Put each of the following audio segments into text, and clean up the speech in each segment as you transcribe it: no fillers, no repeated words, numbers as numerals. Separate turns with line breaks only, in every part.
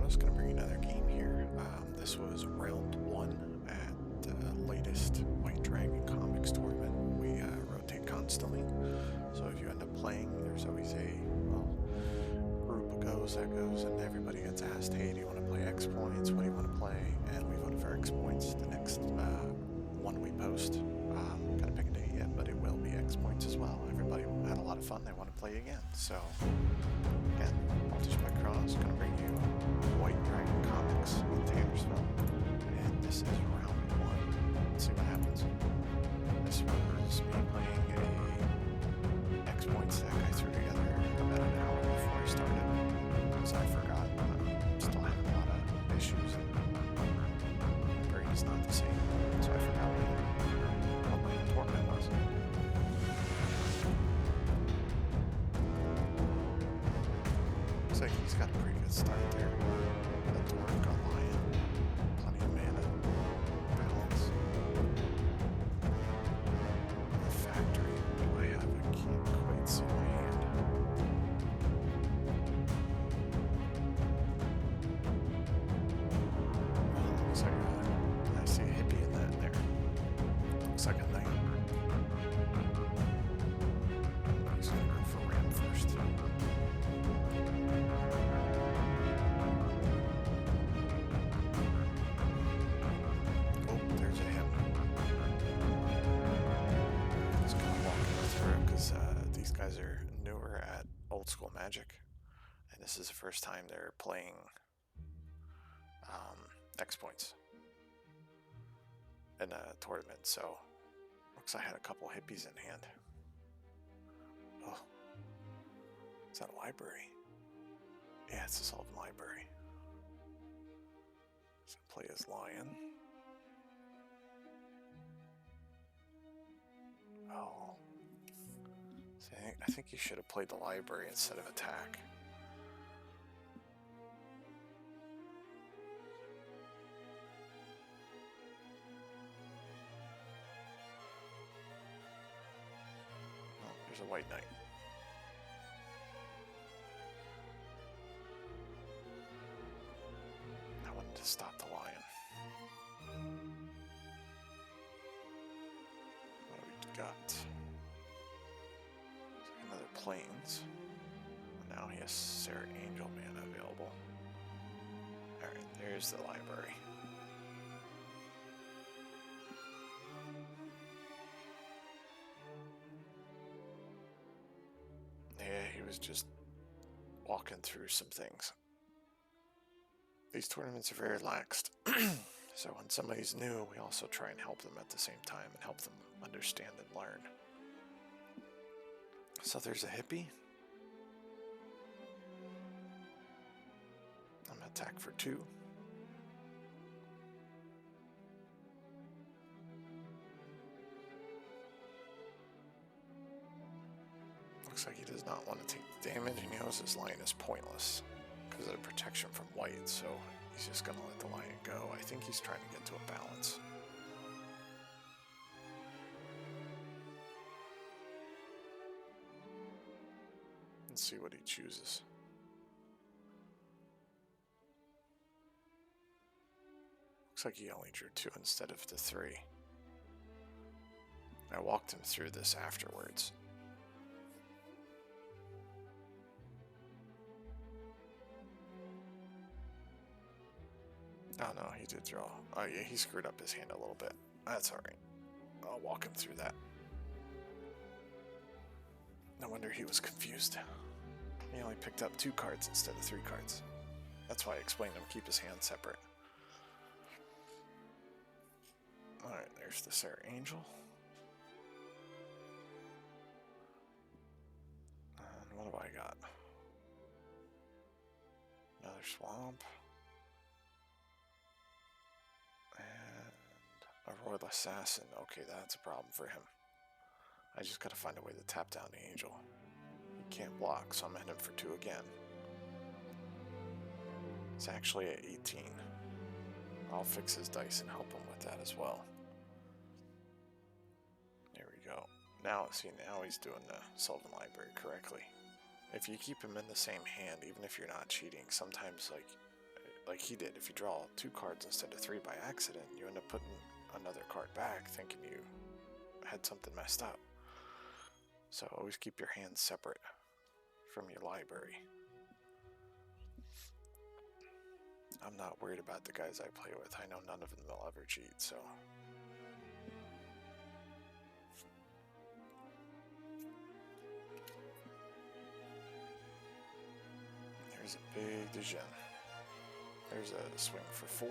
Cross, gonna bring you another game here. This was round 1 at the latest White Dragon Comics tournament. We rotate constantly, so if you end up playing, there's always a group of goes that goes, and everybody gets asked, hey, do you want to play X points? What do you want to play? And we voted for X points. The next one we post, gotta pick a date yet, but it will be X points as well. Everybody had a lot of fun. They want to play again, so again, Multi-Spec Cross, gonna bring you White Dragon Comics in Taylorsville, and this is round 1. Let's see what happens. This was me playing a X points deck I threw together about an hour before I started, because I forgot. Still having a lot of issues, and my brain is not the same, so I forgot what my tournament was. Looks like he's got a pretty good start there. The Dwarf got Lion, plenty of mana, balance. The Factory, do I have? I can't quite see my hand. Well, looks like I see a hippie in that there. Looks like a knight. He's gonna go for Ram first. These guys are newer at old school Magic, and this is the first time they're playing X points in a tournament, so looks like I had a couple hippies in hand. Oh, is that a library? Yeah, it's a Sylvan library. So play as Lion. Oh. See, I think you should have played the library instead of attack. Oh, there's a white knight. I wanted to stop the lion. What do we got? Another Plains. Now he has Sarah Angel mana available. Alright, there's the library. Yeah, he was just walking through some things. These tournaments are very laxed. So when somebody's new, we also try and help them at the same time and help them understand and learn. So there's a hippie. I'm gonna attack for 2. Looks like he does not want to take the damage. He knows his lion is pointless because of the protection from white, so he's just gonna let the lion go. I think he's trying to get to a balance. Let's see what he chooses. Looks like he only drew 2 instead of the 3. I walked him through this afterwards. Oh no, he did draw. Oh yeah, he screwed up his hand a little bit. That's alright. I'll walk him through that. No wonder he was confused. He only picked up 2 cards instead of 3 cards. That's why I explained him keep his hand separate. Alright, there's the Sarah Angel. And what have I got? Another Swamp. And a Royal Assassin. Okay, that's a problem for him. I just gotta find a way to tap down the Angel. He can't block, so I'm hitting him for 2 again. It's actually at 18. I'll fix his dice and help him with that as well. There we go. Now, see, now he's doing the Sylvan Library correctly. If you keep him in the same hand, even if you're not cheating, sometimes like he did. If you draw 2 cards instead of 3 by accident, you end up putting another card back thinking you had something messed up. So always keep your hands separate from your library. I'm not worried about the guys I play with. I know none of them will ever cheat, so. There's a big degen. There's a swing for 4.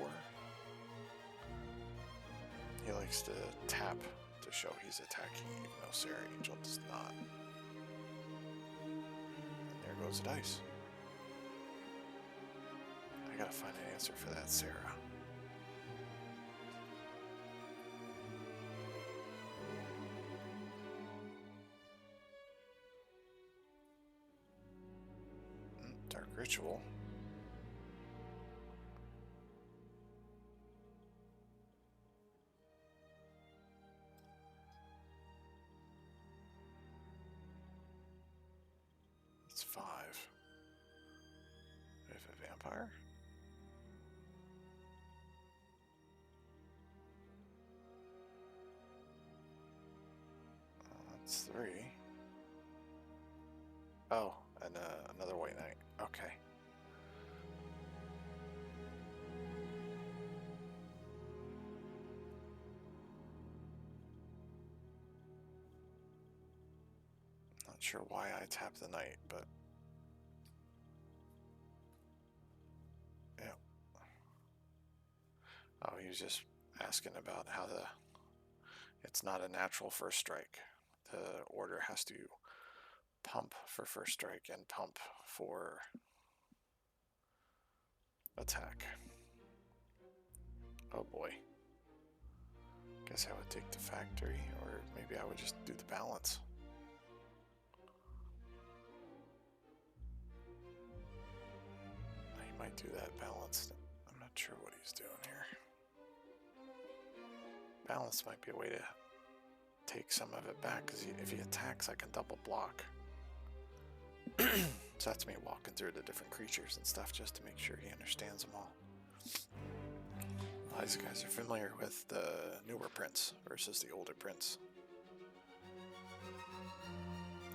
He likes to tap to show he's attacking, even though Sarah Angel does not. And there goes the dice. I gotta find an answer for that, Sarah. Dark Ritual. It's 5. We have a vampire. That's 3. Oh, and another white knight. Okay. Not sure why I tapped the knight, but yeah. Oh, he was just asking about how it's not a natural first strike. The order has to pump for first strike and pump for attack. Oh boy. Guess I would take the factory, or maybe I would just do the balance. He might do that balance. I'm not sure what he's doing here. Balance might be a way to take some of it back, because if he attacks, I can double block. So that's me walking through the different creatures and stuff just to make sure he understands them all. A lot of these guys are familiar with the newer prints versus the older prints.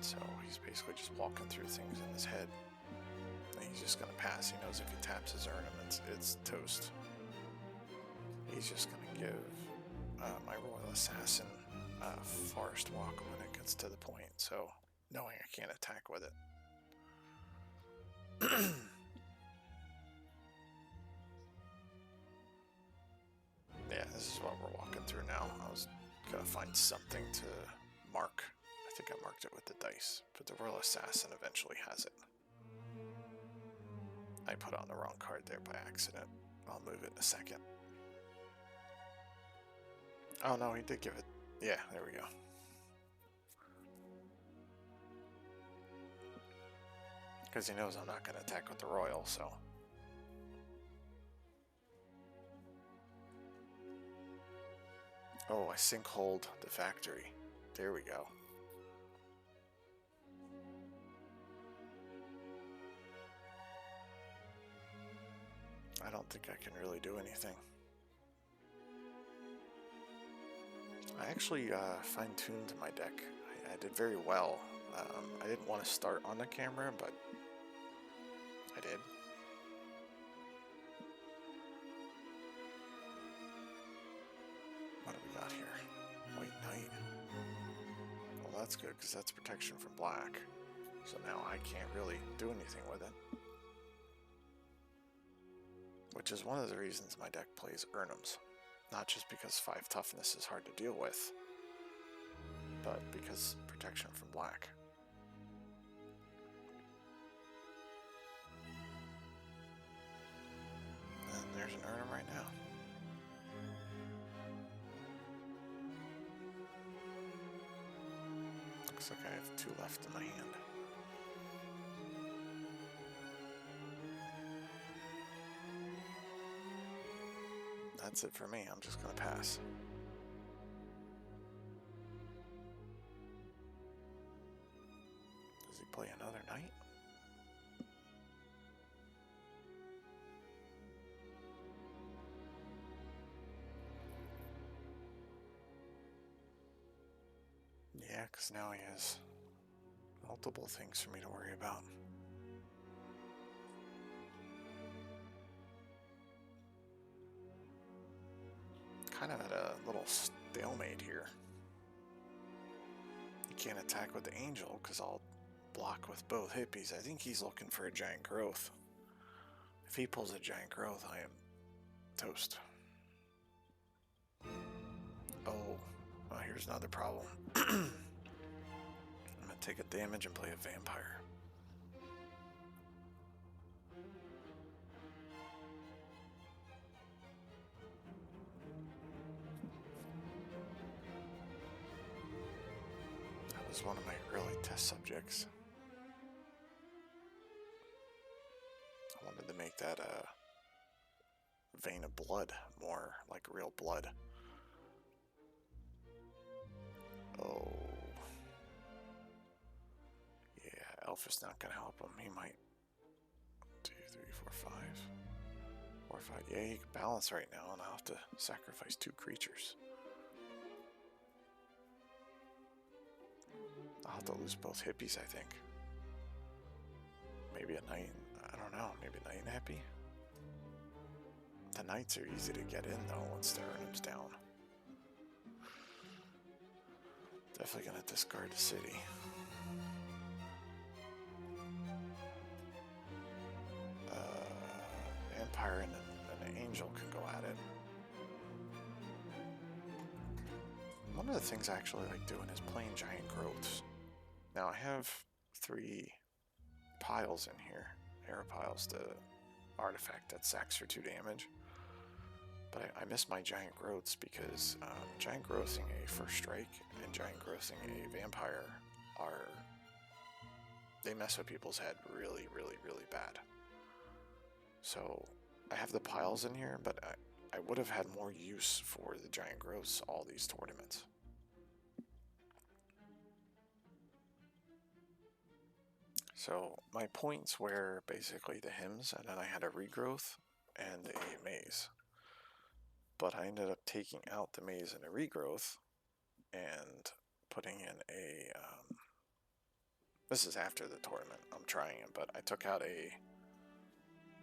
So he's basically just walking through things in his head. And he's just going to pass. He knows if he taps his Urnum, it's toast. He's just going to give my Royal Assassin Forest Walk when it gets to the point. So knowing I can't attack with it. Yeah, this is what we're walking through now. I was gonna find something to mark. I think I marked it with the dice, but the Royal Assassin eventually has it. I put on the wrong card there by accident. I'll move it in a second. Oh no, he did give it. Yeah, there we go. Because he knows I'm not going to attack with the Royal, so. Oh, I sinkholed the factory. There we go. I don't think I can really do anything. I actually fine-tuned my deck. I did very well. I didn't want to start on the camera, but I did. What do we got here? White Knight. Well, that's good, because that's protection from black. So now I can't really do anything with it. Which is one of the reasons my deck plays Urnums. Not just because 5 toughness is hard to deal with, but because protection from black. And there's an Urnum right now. Looks like I have 2 left in my hand. That's it for me. I'm just going to pass. Does he play another knight? Yeah, because now he has multiple things for me to worry about. Kind of at a little stalemate here. He can't attack with the angel because I'll block with both hippies. I think he's looking for a giant growth. If he pulls a giant growth, I am toast. Oh, well, here's another problem. I'm gonna take a damage and play a vampire. That was one of my early test subjects. I wanted to make that vein of blood more like real blood. Oh. Yeah, Elf is not gonna help him. He might. 2, 3, 4, 5. 4, 5. Yeah, he can balance right now, and I'll have to sacrifice 2 creatures. I'll have to lose both hippies, I think. Maybe a knight. I don't know. Maybe a knight and hippie? The knights are easy to get in, though, once the Urnim's down. Definitely gonna discard the city. Empire and an angel can go at it. One of the things I actually like doing is playing giant growths. Now I have 3 piles in here. Air piles, the artifact that sacks for 2 damage. But I miss my giant growths because giant growthing a first strike and giant growthing a vampire are... they mess with people's head really, really, really bad. So I have the piles in here, but I would have had more use for the giant growths all these tournaments. So my points were basically the hymns, and then I had a regrowth and a maze. But I ended up taking out the maze and a regrowth and putting in a... this is after the tournament. I'm trying it, but I took out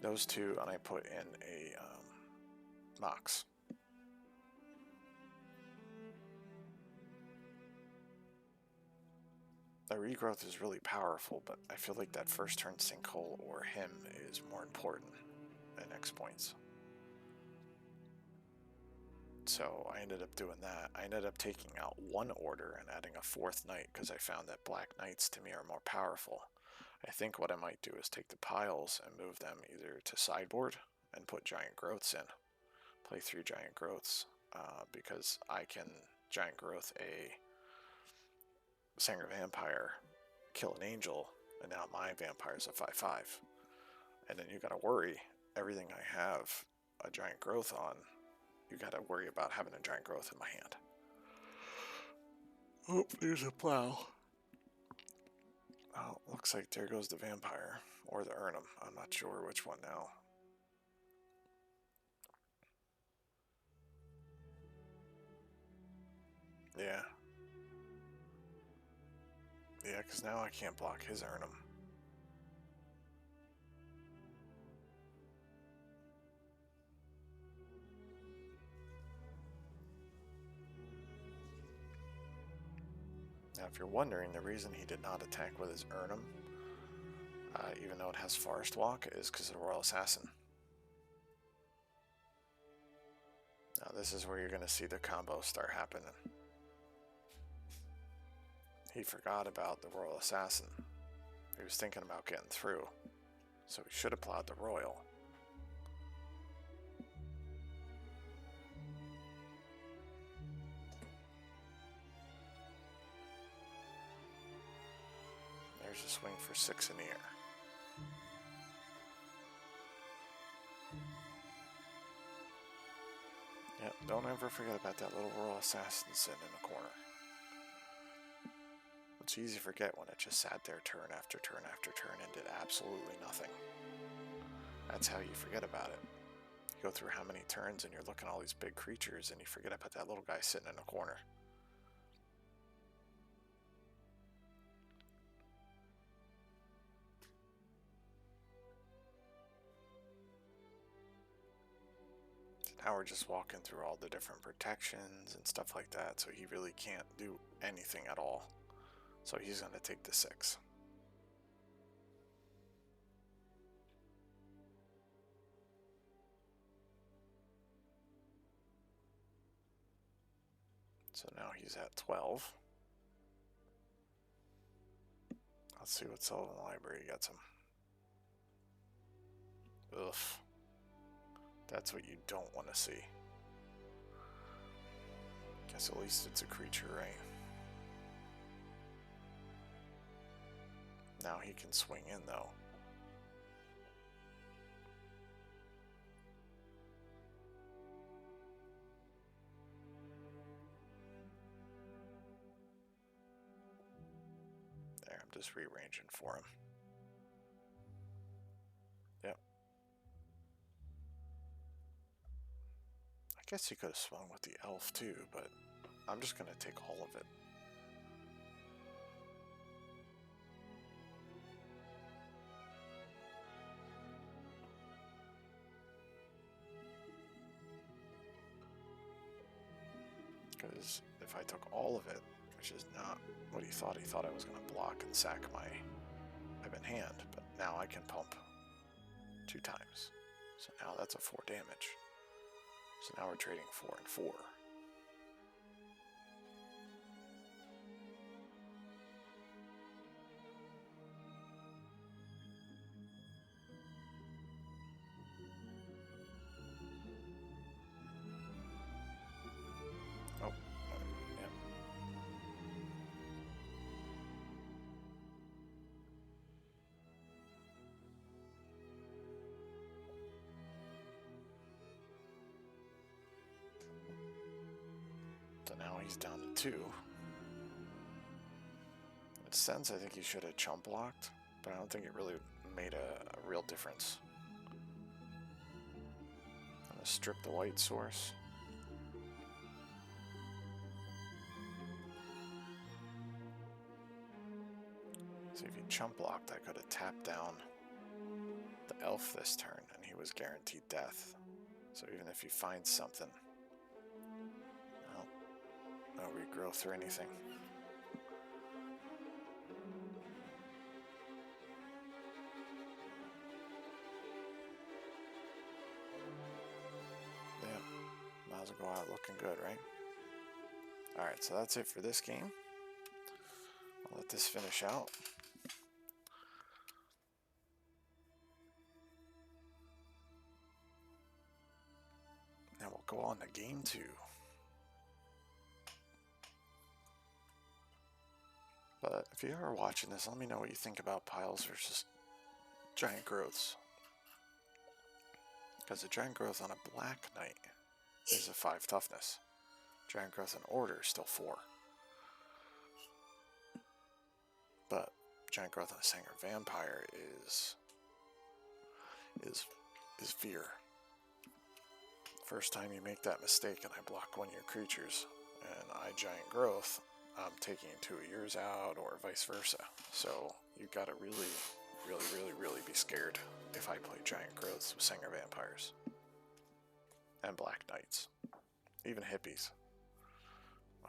those 2 and I put in a Mox. The regrowth is really powerful, but I feel like that first turn sinkhole or him is more important than X points. So I ended up doing that. I ended up taking out 1 order and adding a 4th knight because I found that black knights to me are more powerful. I think what I might do is take the piles and move them either to sideboard and put giant growths in. Play 3 giant growths because I can giant growth a Singer Vampire, kill an angel, and now my vampire's a 5/5. And then you gotta worry, everything I have a giant growth on, you gotta worry about having a giant growth in my hand. Oh, there's a plow. Oh, looks like there goes the vampire, or the Urnum. I'm not sure which one now. Yeah. Yeah, because now I can't block his Urnum. Now, if you're wondering, the reason he did not attack with his Urnum, even though it has Forest Walk, is because of the Royal Assassin. Now, this is where you're going to see the combos start happening. He forgot about the Royal Assassin. He was thinking about getting through, so he should have plowed the Royal. There's a swing for 6 in the air. Yep, don't ever forget about that little Royal Assassin sitting in the corner. It's easy to forget when it just sat there turn after turn after turn and did absolutely nothing. That's how you forget about it. You go through how many turns and you're looking at all these big creatures and you forget about that little guy sitting in the corner. Now we're just walking through all the different protections and stuff like that, so he really can't do anything at all. So he's going to take the 6. So now he's at 12. Let's see what Sullivan Library gets him. Ugh. That's what you don't want to see. Guess at least it's a creature, right? Now he can swing in, though. There, I'm just rearranging for him. Yep. I guess he could have swung with the elf too, but I'm just going to take all of it. Because if I took all of it, which is not what he thought I was going to block and sack my in hand, but now I can pump 2 times. So now that's a 4 damage. So now we're trading 4 and 4. Oh, yeah. So now he's down to 2. In a sense, I think he should have chump blocked, but I don't think it really made a real difference. I'm going to strip the white source. So if he chump blocked, I could have tapped down the elf this turn, and he was guaranteed death. So even if he finds something, no regrowth or anything. Yeah, might as well go out looking good, right? Alright, so that's it for this game. I'll let this finish out. Now we'll go on to game 2. But if you're ever watching this, let me know what you think about piles versus giant growths. Because a giant growth on a black knight is a 5 toughness. Giant growth in order is still 4. But giant growth on a Sanger Vampire is fear. First time you make that mistake and I block one of your creatures and I giant growth, I'm taking 2 years out or vice versa. So you gotta really be scared if I play giant growths with Sanger Vampires. And black knights. Even hippies.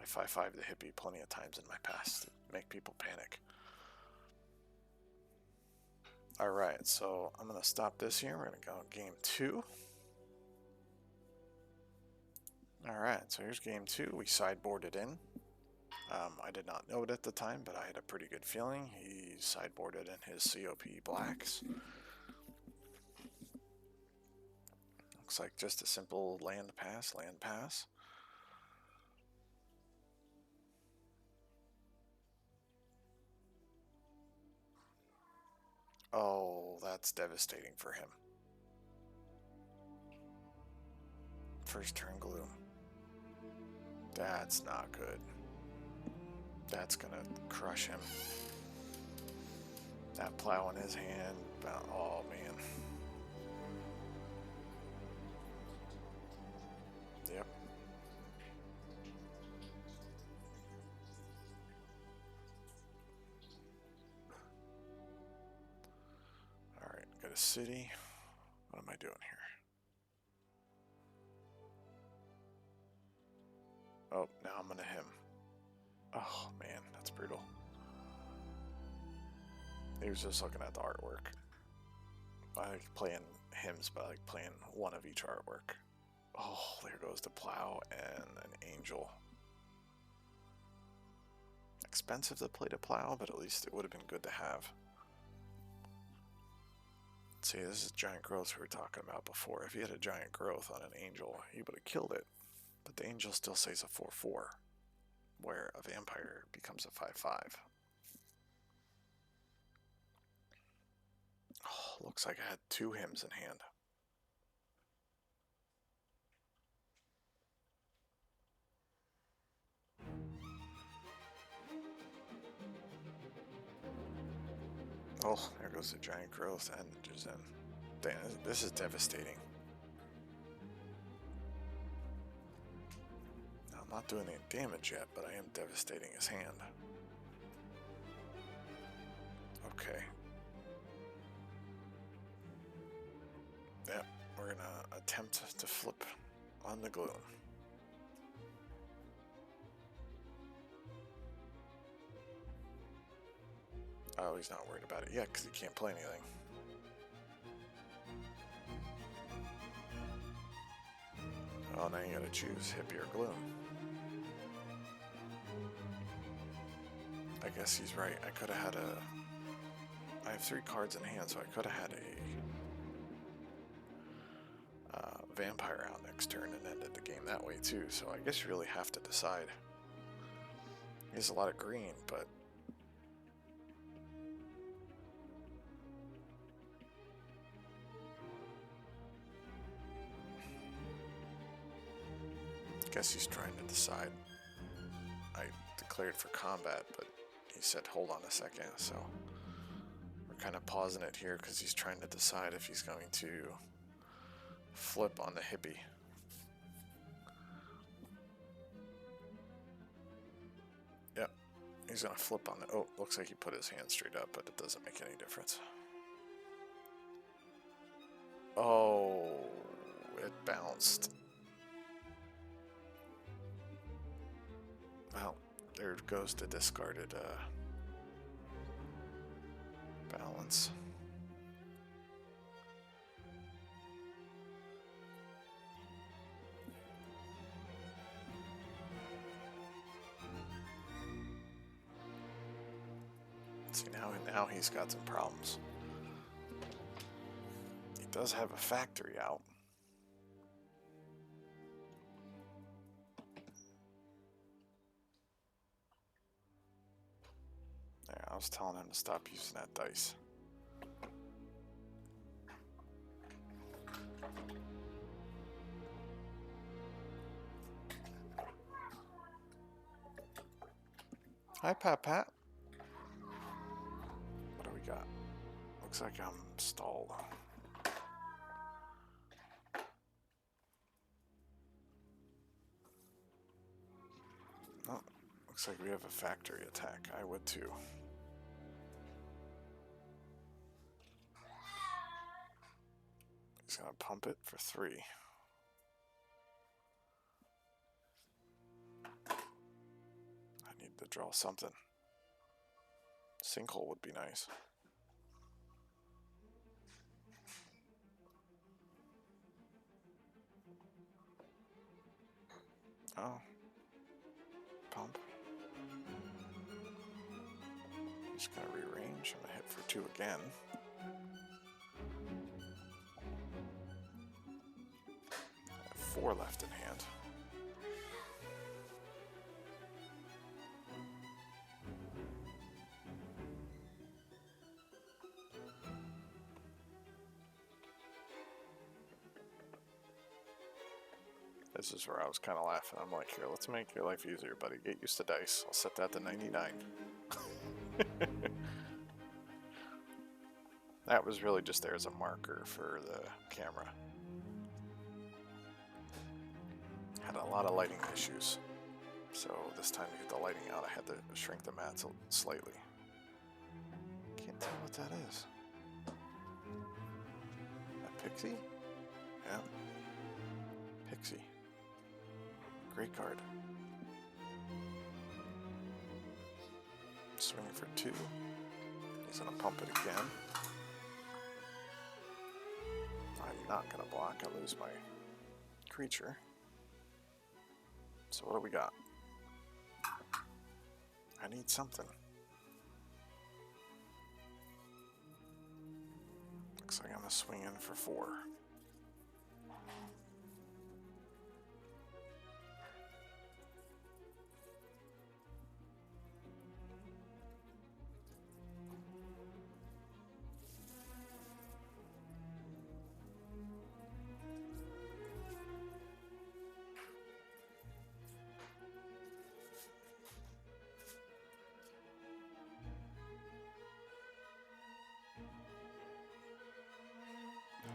I 5-5 the hippie plenty of times in my past to make people panic. Alright, so I'm going to stop this here. We're going to go game 2. Alright, so here's game 2. We sideboarded in. I did not know it at the time, but I had a pretty good feeling. He sideboarded in his COP blacks. Looks like just a simple land pass. Oh, that's devastating for him. First turn gloom. That's not good. That's gonna crush him. That plow in his hand. Oh man. Yep. Alright, got a city. What am I doing here? Oh, now I'm gonna him. Oh man, that's brutal. He was just looking at the artwork. I like playing hymns, but I like playing one of each artwork. Oh, there goes the plow and an angel. Expensive to play the plow, but at least it would have been good to have. See, this is giant growth we were talking about before. If he had a giant growth on an angel, he would have killed it. But the angel still stays a 4/4, where a vampire becomes a 5/5. Oh, looks like I had 2 hymns in hand. Oh, there goes the giant growth and just in. Damn, this is devastating. Now, I'm not doing any damage yet, but I am devastating his hand. Okay. Yep, we're gonna attempt to flip on the gloom. Oh, he's not worried about it yet because he can't play anything. Oh, now you gotta choose hippie or gloom. I guess he's right. I could have had a... I have 3 cards in hand, so I could have had a vampire out next turn and ended the game that way too. So I guess you really have to decide. He has a lot of green, but... I guess he's trying to decide. I declared for combat, but he said hold on a second, so we're kind of pausing it here because he's trying to decide if he's going to flip on the hippie. Yep, he's gonna flip on the... Oh, looks like he put his hand straight up, but it doesn't make any difference. Oh, it bounced. Well, there goes the discarded balance. See, now he's got some problems. He does have a factory out. There, I was telling him to stop using that dice. Hi, Pat. What do we got? Looks like I'm stalled. Oh, looks like we have a factory attack. I would too. He's gonna pump it for 3. I need to draw something. Sinkhole would be nice. Oh. Pump. Just gonna rearrange. I'm gonna hit for 2 again. I have 4 left in hand. This is where I was kind of laughing. I'm like, here, let's make your life easier, buddy. Get used to dice. I'll set that to 99. That was really just there as a marker for the camera. Had a lot of lighting issues. So this time to get the lighting out, I had to shrink the mats slightly. Can't tell what that is. A pixie? Yeah. Pixie. Great card. Swing for 2. He's going to pump it again. I'm not going to block. I lose my creature. So what do we got? I need something. Looks like I'm going to swing in for 4.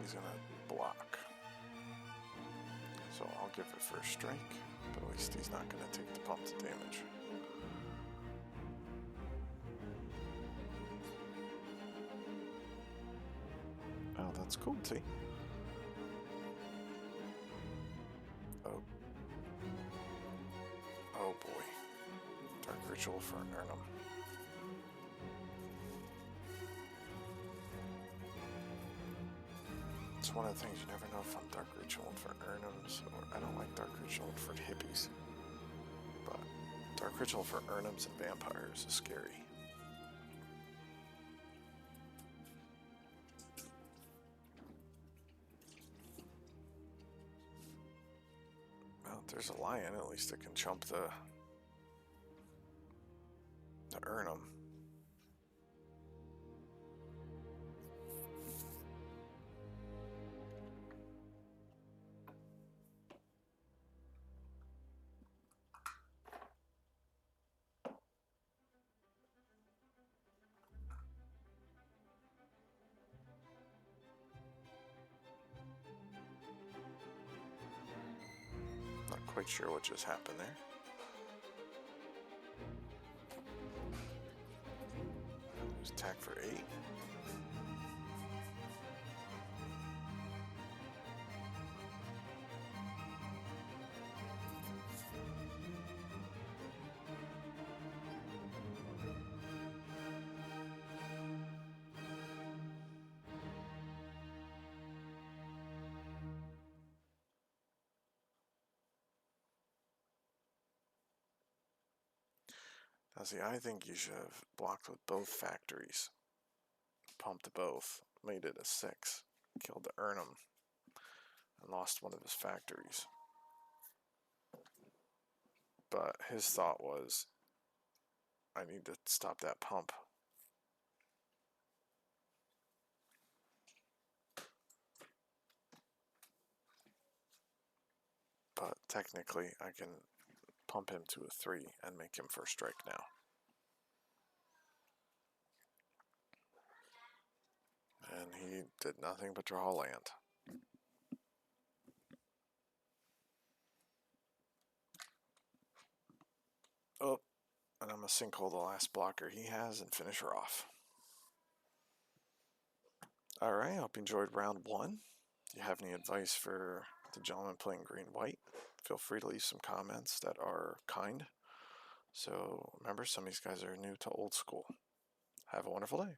He's going to block. So I'll give it first strike, but at least he's not going to take the pumped damage. Oh, that's cool, see? Oh. Oh boy. Dark Ritual for an Urnum. It's one of the things you never know if I'm Dark Ritual for Urnums, or I don't like Dark Ritual for hippies. But Dark Ritual for Urnums and vampires is scary. Well, if there's a lion, at least it can chump the Urnum. Not quite sure what just happened there. There's attack for 8. Now see, I think you should have blocked with both factories. Pumped both, made it a 6, killed the Urnum, and lost one of his factories. But his thought was, I need to stop that pump. But technically, I can pump him to a 3 and make him first strike now. And he did nothing but draw land. Oh, and I'm going to sinkhole the last blocker he has and finish her off. Alright, hope you enjoyed round 1. If you have any advice for the gentleman playing green-white, feel free to leave some comments that are kind. So remember, some of these guys are new to old school. Have a wonderful day.